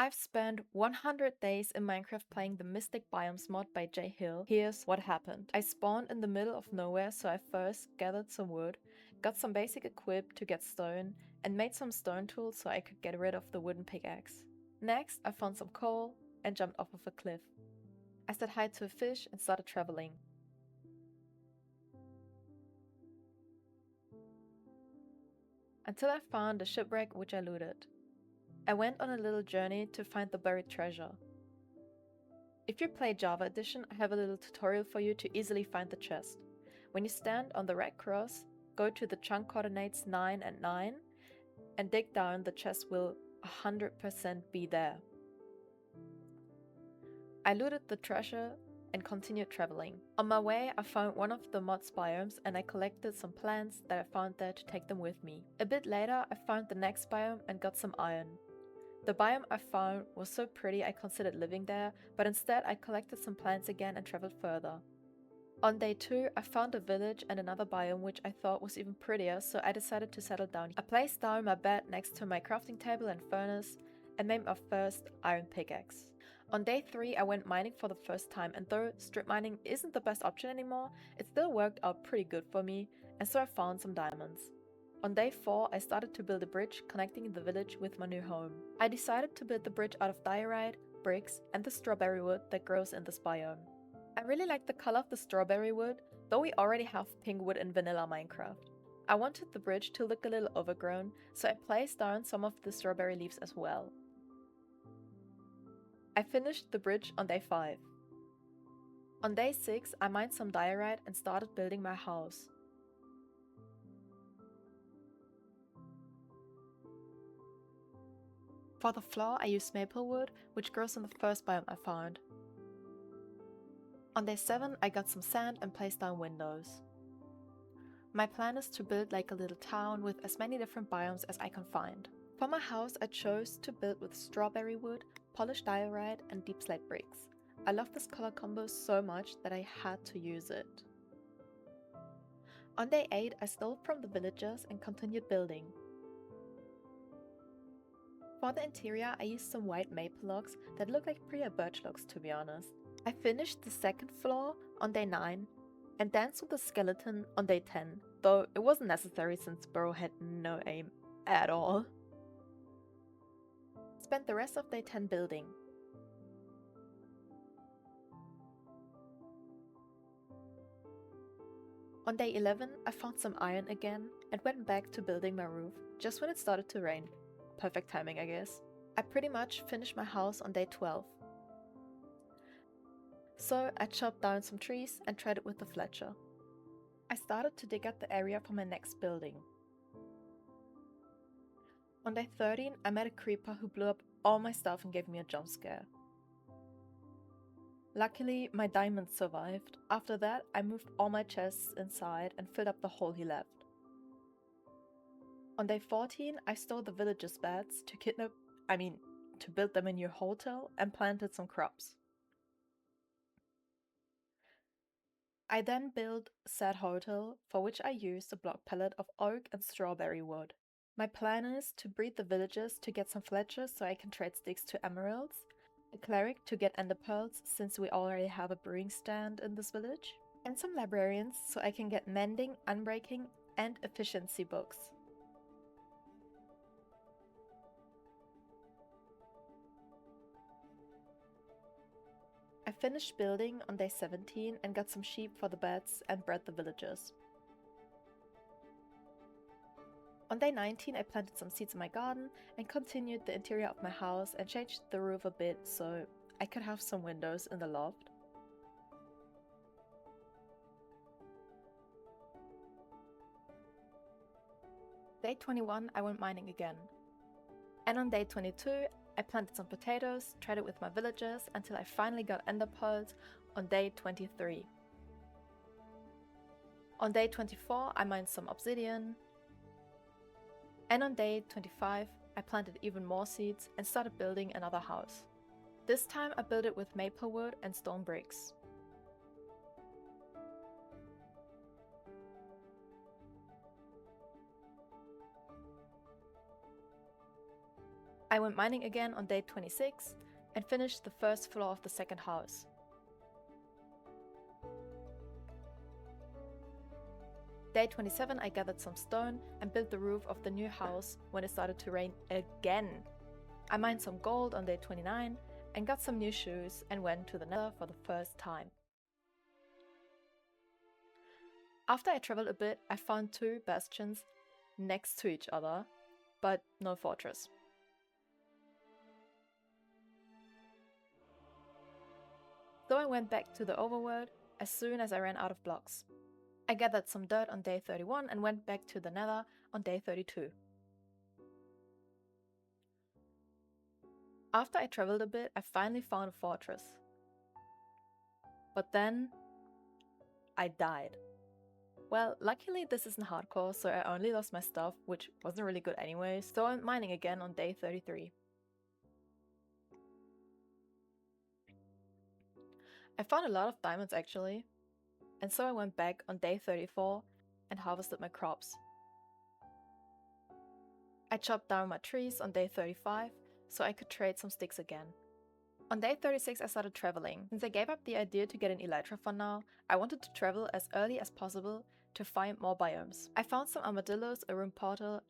I've spent 100 days in Minecraft playing the Mystic Biomes mod by J Hill. Here's what happened. I spawned in the middle of nowhere, so I first gathered some wood, got some basic equip to get stone, and made some stone tools so I could get rid of the wooden pickaxe. Next, I found some coal and jumped off of a cliff. I said hi to a fish and started traveling. Until I found a shipwreck which I looted. I went on a little journey to find the buried treasure. If you play Java Edition, I have a little tutorial for you to easily find the chest. When you stand on the red cross, go to the chunk coordinates 9 and 9 and dig down. The chest will 100% be there. I looted the treasure and continued traveling. On my way, I found one of the mod's biomes and I collected some plants that I found there to take them with me. A bit later, I found the next biome and got some iron. The biome I found was so pretty I considered living there, but instead I collected some plants again and traveled further. On day 2, I found a village and another biome which I thought was even prettier, so I decided to settle down. I placed down my bed next to my crafting table and furnace and made my first iron pickaxe. On day 3, I went mining for the first time, and though strip mining isn't the best option anymore, it still worked out pretty good for me, and so I found some diamonds. On day 4, I started to build a bridge connecting the village with my new home. I decided to build the bridge out of diorite, bricks, and the strawberry wood that grows in this biome. I really like the color of the strawberry wood, though we already have pink wood in vanilla Minecraft. I wanted the bridge to look a little overgrown, so I placed down some of the strawberry leaves as well. I finished the bridge on day 5. On day 6, I mined some diorite and started building my house. For the floor, I used maple wood, which grows in the first biome I found. On day 7, I got some sand and placed down windows. My plan is to build like a little town with as many different biomes as I can find. For my house, I chose to build with strawberry wood, polished diorite, and deep slate bricks. I love this color combo so much that I had to use it. On day 8, I stole from the villagers and continued building. For the interior, I used some white maple logs that look like prettier birch logs, to be honest. I finished the second floor on day 9 and danced with the skeleton on day 10, though it wasn't necessary since Burrow had no aim at all. Spent the rest of day 10 building. On day 11, I found some iron again and went back to building my roof just when it started to rain. Perfect timing, I guess. I pretty much finished my house on day 12. So I chopped down some trees and tried it with the Fletcher. I started to dig out the area for my next building. On day 13, I met a creeper who blew up all my stuff and gave me a jump scare. Luckily, my diamonds survived. After that, I moved all my chests inside and filled up the hole he left. On day 14, I stole the villagers' beds to build them a new hotel and planted some crops. I then built said hotel, for which I used a block pallet of oak and strawberry wood. My plan is to breed the villagers to get some Fletchers so I can trade sticks to emeralds, a cleric to get ender pearls since we already have a brewing stand in this village, and some librarians so I can get mending, unbreaking, and efficiency books. I finished building on day 17 and got some sheep for the beds and bred the villagers. On day 19, I planted some seeds in my garden and continued the interior of my house and changed the roof a bit so I could have some windows in the loft. Day 21, I went mining again. And on day 22, I planted some potatoes, tried it with my villagers until I finally got ender pearls on day 23. On day 24, I mined some obsidian. And on day 25, I planted even more seeds and started building another house. This time I built it with maple wood and stone bricks. I went mining again on day 26 and finished the first floor of the second house. Day 27 I gathered some stone and built the roof of the new house when it started to rain again. I mined some gold on day 29 and got some new shoes and went to the Nether for the first time. After I traveled a bit, I found 2 bastions next to each other, but no fortress. So I went back to the overworld as soon as I ran out of blocks. I gathered some dirt on day 31 and went back to the Nether on day 32. After I traveled a bit, I finally found a fortress. But then I died. Well, luckily this isn't hardcore, so I only lost my stuff, which wasn't really good anyway, so I went mining again on day 33. I found a lot of diamonds actually, and so I went back on day 34 and harvested my crops. I chopped down my trees on day 35 so I could trade some sticks again. On day 36 I started traveling. Since I gave up the idea to get an elytra for now, I wanted to travel as early as possible to find more biomes. I found some armadillos, a room portal,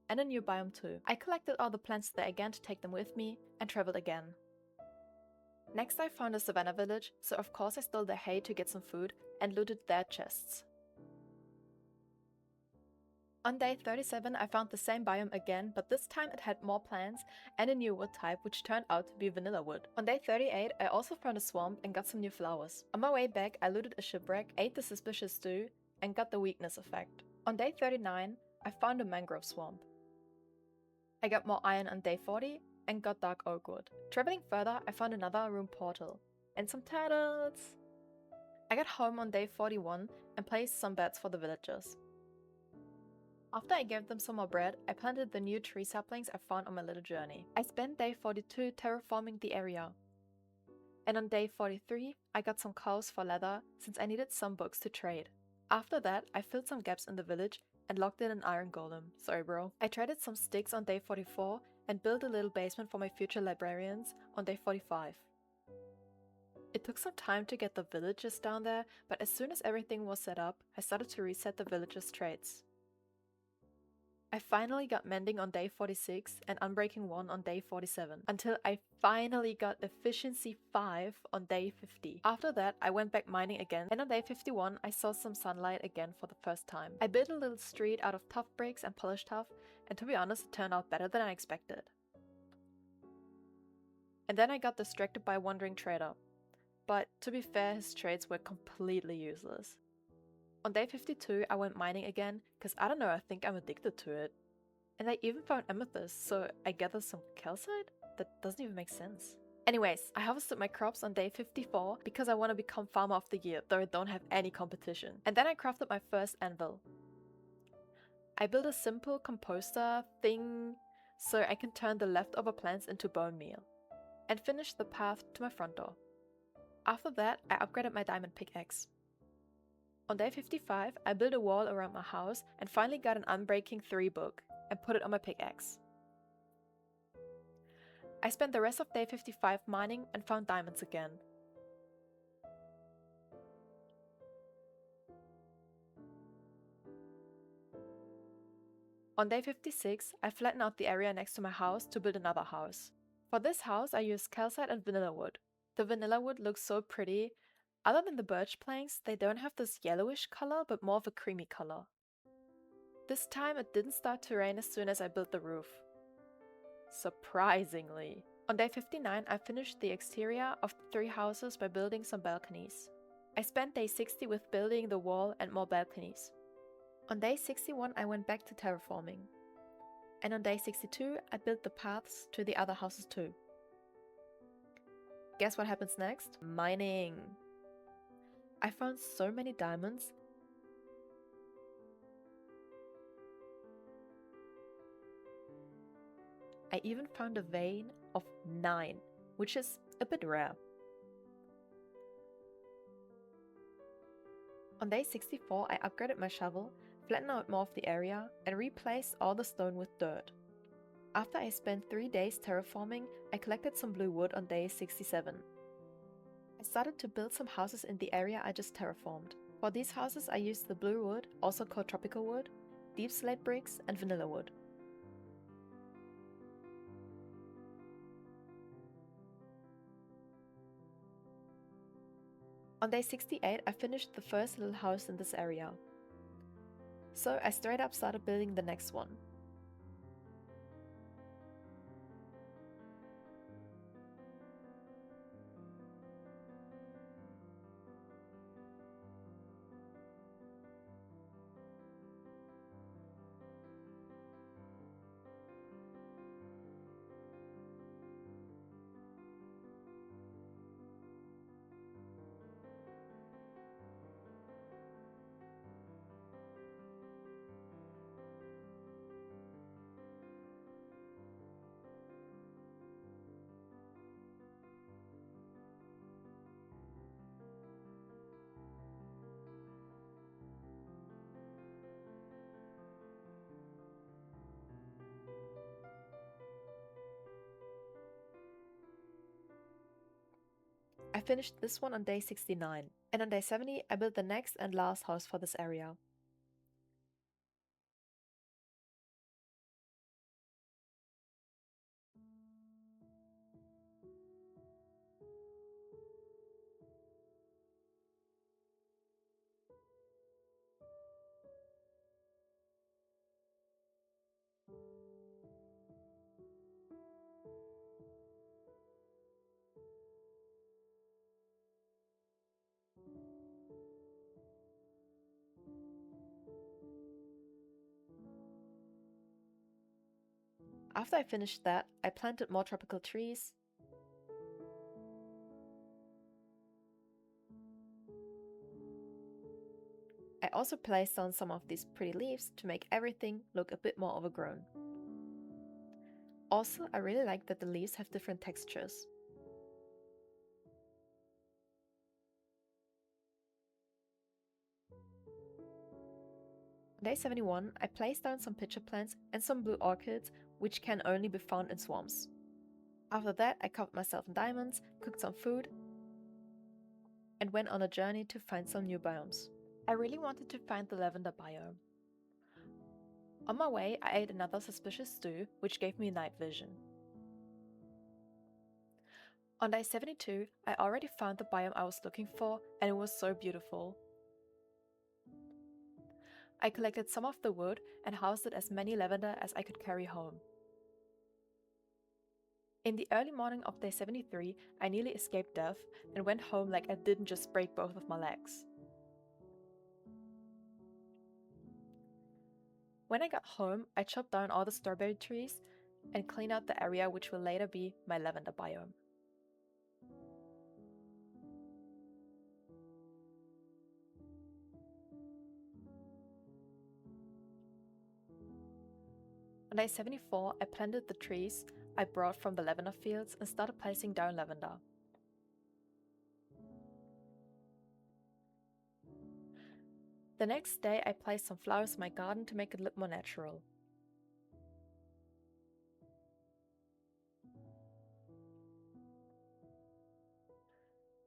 and a new biome too. I collected all the plants there again to take them with me and traveled again. Next I found a savannah village, so of course I stole their hay to get some food and looted their chests. On day 37 I found the same biome again, but this time it had more plants and a new wood type which turned out to be vanilla wood. On day 38 I also found a swamp and got some new flowers. On my way back I looted a shipwreck, ate the suspicious stew and got the weakness effect. On day 39 I found a mangrove swamp. I got more iron on day 40 and got dark oak wood. Traveling further I found another room portal and some turtles. I got home on day 41 and placed some beds for the villagers. After I gave them some more bread, I planted the new tree saplings I found on my little journey. I spent day 42 terraforming the area. And on day 43, I got some cows for leather since I needed some books to trade. After that, I filled some gaps in the village and locked in an iron golem. Sorry bro. I traded some sticks on day 44 and built a little basement for my future librarians on day 45. It took some time to get the villagers down there, but as soon as everything was set up, I started to reset the villagers' traits. I finally got mending on day 46 and unbreaking 1 on day 47, until I finally got efficiency 5 on day 50. After that, I went back mining again, and on day 51 I saw some sunlight again for the first time. I built a little street out of tough bricks and polished tuff, and to be honest it turned out better than I expected. And then I got distracted by a wandering trader, but to be fair his trades were completely useless. On day 52 I went mining again, cause I don't know, I think I'm addicted to it. And I even found amethyst, so I gathered some calcite? That doesn't even make sense. Anyways, I harvested my crops on day 54 because I want to become farmer of the year, though I don't have any competition. And then I crafted my first anvil. I built a simple composter thing so I can turn the leftover plants into bone meal. And finished the path to my front door. After that, I upgraded my diamond pickaxe. On day 55, I built a wall around my house and finally got an Unbreaking 3 book and put it on my pickaxe. I spent the rest of day 55 mining and found diamonds again. On day 56, I flattened out the area next to my house to build another house. For this house, I used calcite and vanilla wood. The vanilla wood looks so pretty. Other than the birch planks, they don't have this yellowish color, but more of a creamy color. This time it didn't start to rain as soon as I built the roof. Surprisingly. On day 59 I finished the exterior of the 3 houses by building some balconies. I spent day 60 with building the wall and more balconies. On day 61 I went back to terraforming. And on day 62 I built the paths to the other houses too. Guess what happens next? Mining! I found so many diamonds. I even found a vein of 9, which is a bit rare. On day 64 I upgraded my shovel flatten out more of the area, and replace all the stone with dirt. After I spent 3 days terraforming, I collected some blue wood on day 67. I started to build some houses in the area I just terraformed. For these houses I used the blue wood, also called tropical wood, deep slate bricks and vanilla wood. On day 68 I finished the first little house in this area. So I straight up started building the next one. I finished this one on day 69, and on day 70 I built the next and last house for this area. After I finished that, I planted more tropical trees, I also placed on some of these pretty leaves to make everything look a bit more overgrown. Also, I really like that the leaves have different textures. On day 71, I placed down some pitcher plants and some blue orchids, which can only be found in swamps. After that, I covered myself in diamonds, cooked some food, and went on a journey to find some new biomes. I really wanted to find the lavender biome. On my way, I ate another suspicious stew, which gave me night vision. On day 72, I already found the biome I was looking for, and it was so beautiful. I collected some of the wood and harvested as many lavender as I could carry home. In the early morning of day 73, I nearly escaped death and went home like I didn't just break both of my legs. When I got home, I chopped down all the strawberry trees and cleaned out the area which will later be my lavender biome. On day 74, I planted the trees I brought from the lavender fields and started placing down lavender. The next day, I placed some flowers in my garden to make it look more natural.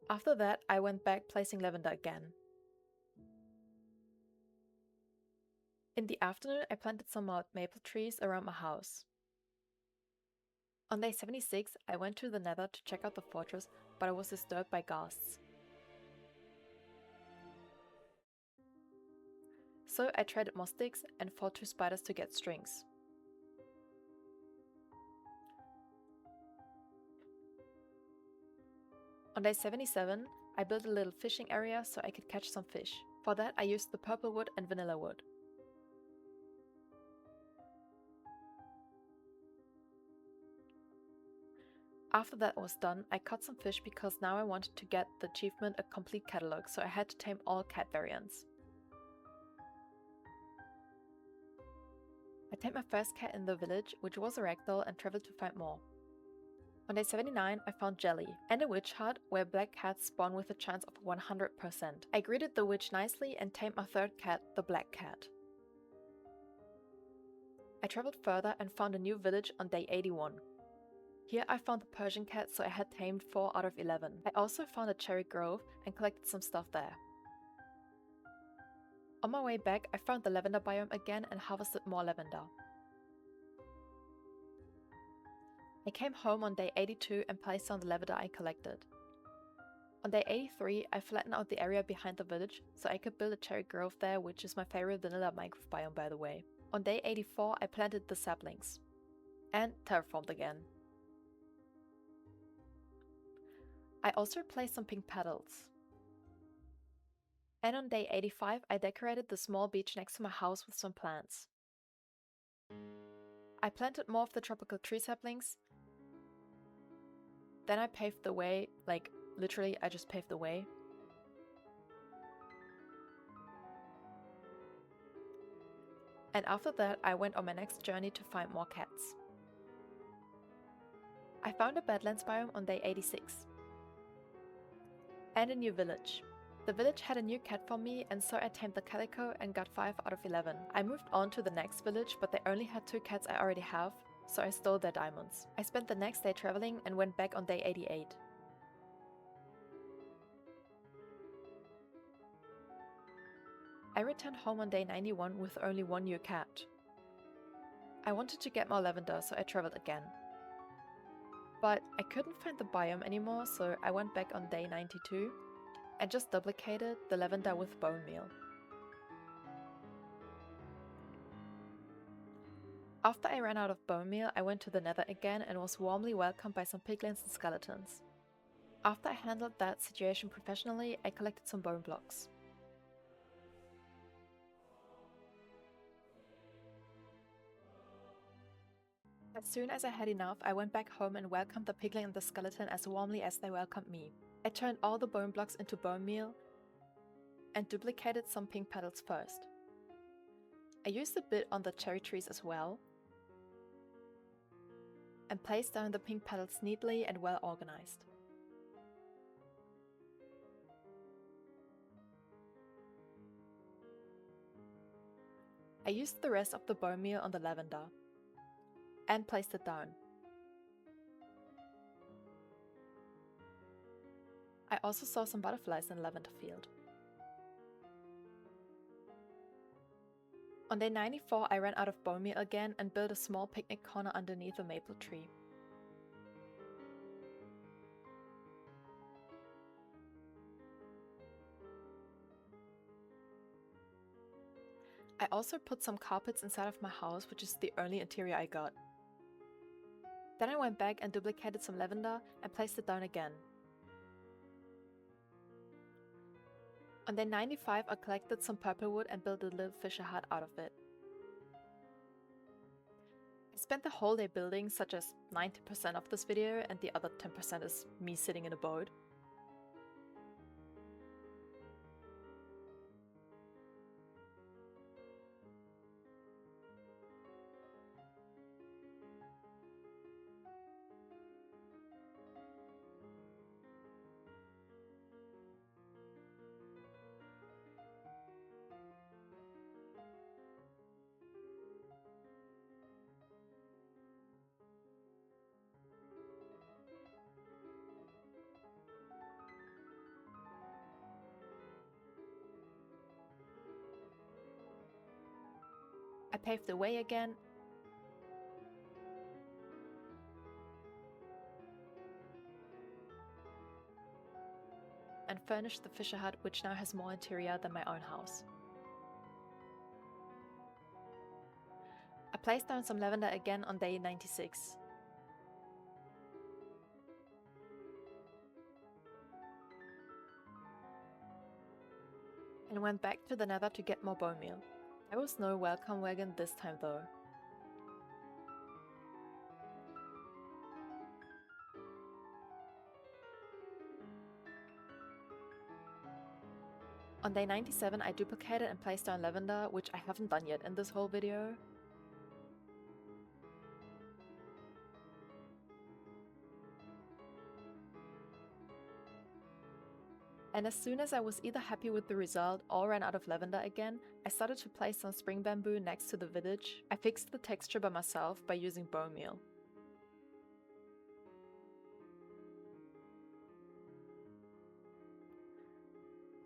After that, I went back placing lavender again. In the afternoon, I planted some more maple trees around my house. On day 76, I went to the nether to check out the fortress, but I was disturbed by ghasts. So I traded more sticks and fought 2 spiders to get strings. On day 77, I built a little fishing area so I could catch some fish. For that I used the purple wood and vanilla wood. After that was done, I caught some fish because now I wanted to get the achievement a complete catalog, so I had to tame all cat variants. I tamed my first cat in the village, which was a ragdoll, and traveled to find more. On day 79, I found Jelly, and a witch hut where black cats spawn with a chance of 100%. I greeted the witch nicely and tamed my third cat, the black cat. I traveled further and found a new village on day 81. Here I found the Persian cat, so I had tamed 4 out of 11. I also found a cherry grove and collected some stuff there. On my way back, I found the lavender biome again and harvested more lavender. I came home on day 82 and placed down the lavender I collected. On day 83, I flattened out the area behind the village so I could build a cherry grove there, which is my favorite vanilla Minecraft biome by the way. On day 84, I planted the saplings. And terraformed again. I also replaced some pink petals. And on day 85, I decorated the small beach next to my house with some plants. I planted more of the tropical tree saplings. Then I paved the way, like literally I just paved the way. And after that I went on my next journey to find more cats. I found a Badlands biome on day 86. And a new village. The village had a new cat for me, and so I tamed the calico and got 5 out of 11. I moved on to the next village, but they only had 2 cats I already have, so I stole their diamonds. I spent the next day traveling and went back on day 88. I returned home on day 91 with only 1 new cat. I wanted to get more lavender, so I traveled again. But I couldn't find the biome anymore, so I went back on day 92 and just duplicated the lavender with bone meal. After I ran out of bone meal, I went to the nether again and was warmly welcomed by some piglins and skeletons. After I handled that situation professionally, I collected some bone blocks. As soon as I had enough, I went back home and welcomed the piglin and the skeleton as warmly as they welcomed me. I turned all the bone blocks into bone meal and duplicated some pink petals first. I used a bit on the cherry trees as well and placed down the pink petals neatly and well organized. I used the rest of the bone meal on the lavender and placed it down. I also saw some butterflies in the lavender field. On day 94 I ran out of bone meal again and built a small picnic corner underneath a maple tree. I also put some carpets inside of my house, which is the only interior I got. Then I went back and duplicated some lavender and placed it down again. On day 95 I collected some purple wood and built a little fisher hut out of it. I spent the whole day building, such as 90% of this video, and the other 10% is me sitting in a boat. I paved the way again and furnished the fisher hut, which now has more interior than my own house. I placed down some lavender again on day 96. And went back to the nether to get more bone meal. There was no welcome wagon this time though. On day 97 I duplicated and placed down lavender, which I haven't done yet in this whole video. And as soon as I was either happy with the result or ran out of lavender again, I started to place some spring bamboo next to the village. I fixed the texture by myself by using bone meal.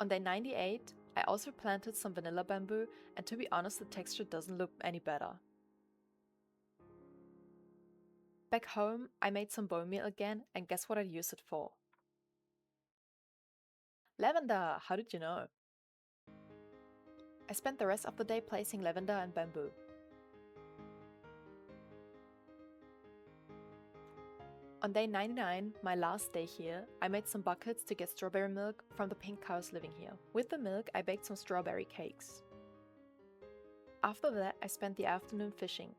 On day 98, I also planted some vanilla bamboo, and to be honest, the texture doesn't look any better. Back home, I made some bone meal again, and guess what I used it for? Lavender! How did you know? I spent the rest of the day placing lavender and bamboo. On day 99, my last day here, I made some buckets to get strawberry milk from the pink cows living here. With the milk, I baked some strawberry cakes. After that, I spent the afternoon fishing.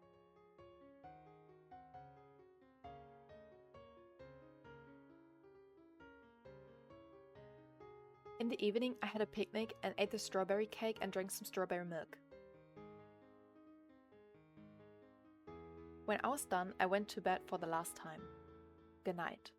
In the evening, I had a picnic and ate the strawberry cake and drank some strawberry milk. When I was done, I went to bed for the last time. Good night.